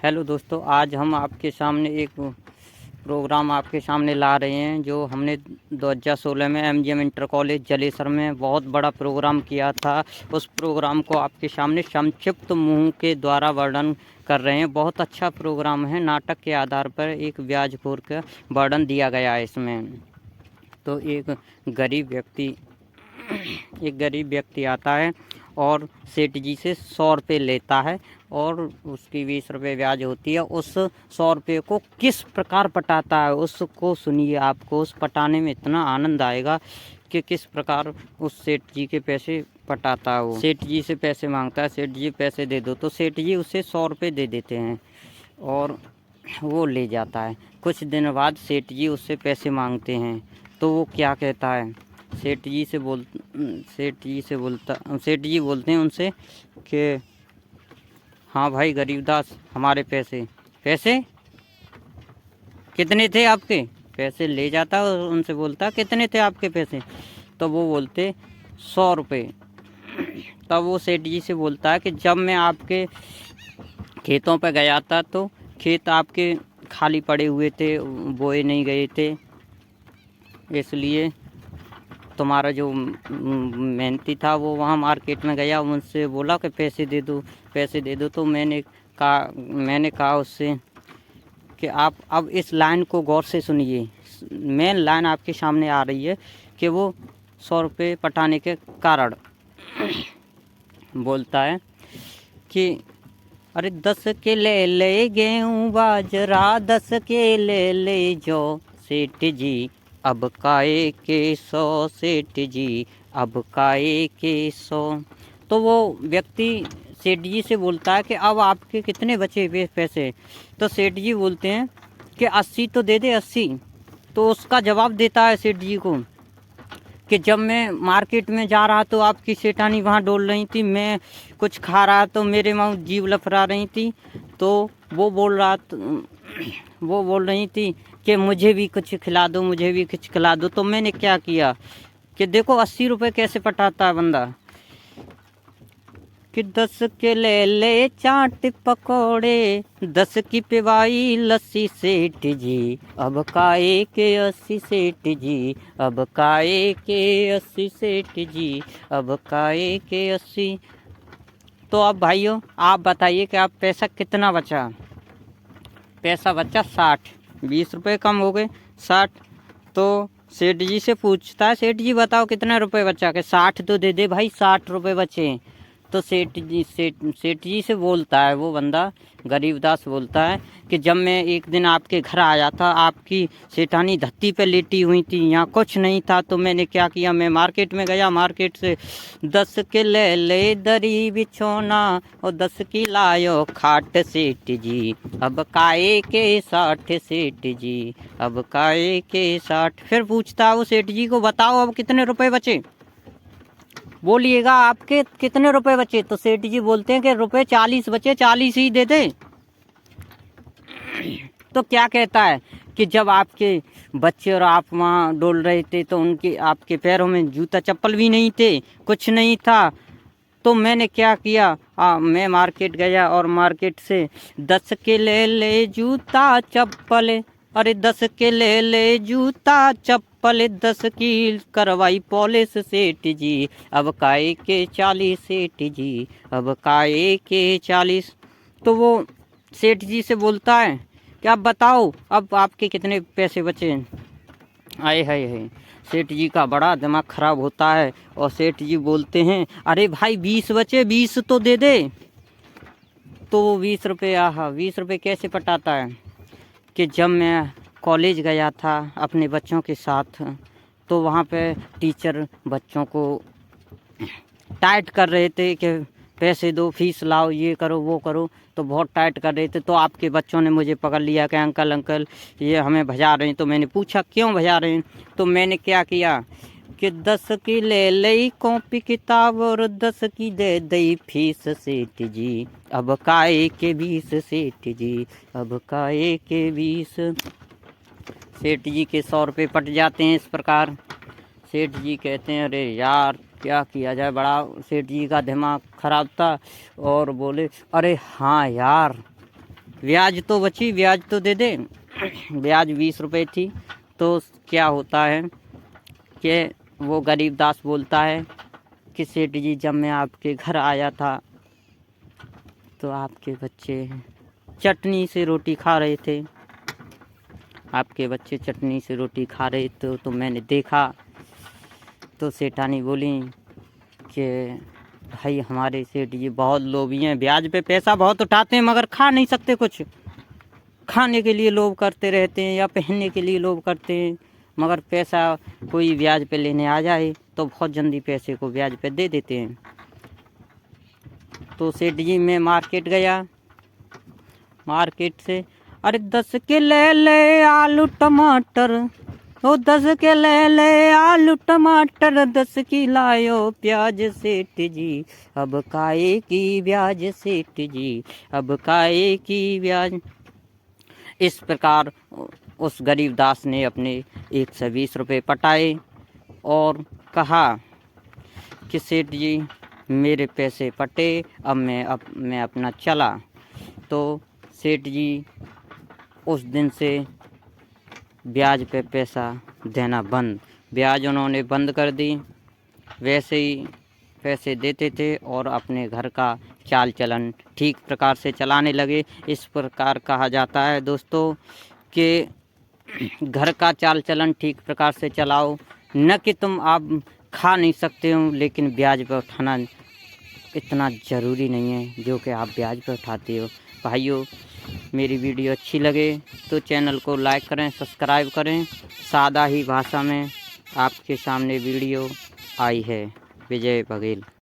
Hello दोस्तों, आज हम आपके सामने एक प्रोग्राम आपके सामने ला रहे हैं जो हमने 2016 में एमजीएम इंटर कॉलेज जलेसर में बहुत बड़ा प्रोग्राम किया था। उस प्रोग्राम को आपके सामने संक्षिप्त मुँह के द्वारा वर्णन कर रहे हैं। बहुत अच्छा प्रोग्राम है। नाटक के आधार पर एक व्याजखोर का वर्णन दिया गया है इसमें। तो एक गरीब व्यक्ति आता है और सेठ जी से 100 रुपये लेता है और उसकी 20 रुपये ब्याज होती है। उस 100 रुपये को किस प्रकार पटाता है उसको सुनिए। आपको उस पटाने में इतना आनंद आएगा कि किस प्रकार उस सेठ जी के पैसे पटाता है। वो सेठ जी से पैसे मांगता है, सेठ जी पैसे दे दो, तो सेठ जी उसे 100 रुपये दे देते हैं और वो ले जाता है। कुछ दिन बाद सेठ जी उससे पैसे मांगते हैं तो वो क्या कहता है, सेठ जी बोलते हैं उनसे कि हाँ भाई गरीबदास, हमारे पैसे कितने थे आपके? पैसे ले जाता और उनसे बोलता कितने थे आपके पैसे? तो वो बोलते 100 रुपये। तब वो सेठ जी से बोलता है कि जब मैं आपके खेतों पर गया था तो खेत आपके खाली पड़े हुए थे, बोए नहीं गए थे, इसलिए तुम्हारा जो मेहनती था वो वहाँ मार्केट में गया, मुझसे बोला कि पैसे दे दो। तो मैंने कहा उससे कि आप अब इस लाइन को गौर से सुनिए। मेन लाइन आपके सामने आ रही है कि वो 100 रुपये पटाने के कारण बोलता है कि अरे 10 के ले गेहूँ बाजरा, 10 के ले जो सेठ जी, अब काए के 100 सेठ जी, अब काए के 100। तो वो व्यक्ति सेठ जी से बोलता है कि अब आपके कितने बचे हुए पैसे? तो सेठ जी बोलते हैं कि 80 तो दे दे, 80। तो उसका जवाब देता है सेठ जी को कि जब मैं मार्केट में जा रहा तो आपकी सेठानी वहाँ डोल रही थी, मैं कुछ खा रहा तो मेरे मुँह जीभ लफड़ा रही थी, तो वो बोल रही थी कि मुझे भी कुछ खिला दो। तो मैंने क्या किया कि देखो 80 रुपये कैसे पटाता है बंदा कि 10 के ले चाट पकौड़े, 10 की पिवाई लस्सी सेठ जी, अब काए के 80 सेठ जी, अब काए के 80 सेठ जी, अब काए के 80। तो अब भाइयों आप बताइए कि आप पैसा कितना बचा? पैसा बचा 60। 20 रुपये कम हो गए, 60। तो सेठ जी से पूछता है, सेठ जी बताओ कितने रुपए बचा? के 60 तो दे दे भाई, 60 रुपये बचे। तो सेठ जी से बोलता है वो बंदा, गरीबदास बोलता है कि जब मैं एक दिन आपके घर आया था, आपकी सेठानी धत्ती पे लेटी हुई थी, यहाँ कुछ नहीं था, तो मैंने क्या किया, मैं मार्केट में गया, मार्केट से 10 के ले दरी बिछोना और 10 की लायो खाट सेठ जी, अब काए के 60 सेठ जी, अब काए के 60। फिर पूछता है वो सेठ जी को, बताओ अब कितने रुपए बचे? बोलिएगा आपके कितने रुपए बचे? तो सेठ जी बोलते हैं कि रुपए 40 बचे, 40 ही दे दे। तो क्या कहता है कि जब आपके बच्चे और आप वहाँ डोल रहे थे तो उनके आपके पैरों में जूता चप्पल भी नहीं थे, कुछ नहीं था, तो मैंने क्या किया, मैं मार्केट गया और मार्केट से 10 के ले जूता चप्पल, अरे 10 के ले जूता चप्पल, 10 की करवाई पॉलिश सेठ जी, अब काए के 40 सेठ जी, अब काए के 40। तो वो सेठ जी से बोलता है कि आप बताओ अब आपके कितने पैसे बचे? आए हाय, सेठ जी का बड़ा दिमाग खराब होता है और सेठ जी बोलते हैं, अरे भाई 20 बचे, 20 तो दे दे। तो वो 20 रुपये, 20 रुपये कैसे पटाता है कि जब मैं कॉलेज गया था अपने बच्चों के साथ, तो वहाँ पे टीचर बच्चों को टाइट कर रहे थे कि पैसे दो, फीस लाओ, ये करो वो करो, तो बहुत टाइट कर रहे थे। तो आपके बच्चों ने मुझे पकड़ लिया कि अंकल ये हमें भजा रहे हैं। तो मैंने पूछा क्यों भजा रहे हैं? तो मैंने क्या किया कि 10 की ले कॉपी किताब और 10 की दे दई फीस सेठ जी, अब काए के 20 सेठ जी, अब काए के 20। सेठ जी के 100 रुपये पट जाते हैं इस प्रकार। सेठ जी कहते हैं अरे यार क्या किया जाए, बड़ा सेठ जी का दिमाग खराब था और बोले अरे हाँ यार, ब्याज तो बची, ब्याज तो दे दे। ब्याज 20 रुपये थी। तो क्या होता है कि वो गरीबदास बोलता है कि सेठ जी, जब मैं आपके घर आया था तो आपके बच्चे चटनी से रोटी खा रहे थे। आपके बच्चे चटनी से रोटी खा रहे थे तो मैंने देखा। तो सेठानी बोली कि भाई हमारे सेठ जी बहुत लोभी हैं, ब्याज पे पैसा बहुत उठाते हैं मगर खा नहीं सकते कुछ। खाने के लिए लोभ करते रहते हैं या पहनने के लिए लोभ करते हैं, मगर पैसा कोई ब्याज पे लेने आ जाए तो बहुत जल्दी पैसे को ब्याज पे दे देते हैं। तो सेठ जी मैं मार्केट गया, मार्केट से अरे 10 के ले आलू टमाटर, ओ 10 के ले आलू टमाटर, 10 की लायो प्याज सेठ जी, अब काहे की ब्याज सेठ जी, अब काहे की ब्याज। इस प्रकार उस गरीबदास ने अपने 120 रुपये पटाए और कहा कि सेठ जी मेरे पैसे पटे, अब मैं अपना चला। तो सेठ जी उस दिन से ब्याज पे पैसा देना बंद, ब्याज उन्होंने बंद कर दी। वैसे ही पैसे देते थे और अपने घर का चाल चलन ठीक प्रकार से चलाने लगे। इस प्रकार कहा जाता है दोस्तों कि घर का चाल चलन ठीक प्रकार से चलाओ, न कि तुम आप खा नहीं सकते हो लेकिन ब्याज पर उठाना इतना ज़रूरी नहीं है जो कि आप ब्याज पर उठाते हो। भाइयों, मेरी वीडियो अच्छी लगे तो चैनल को लाइक करें, सब्सक्राइब करें। सादा ही भाषा में आपके सामने वीडियो आई है। विजय बघेल।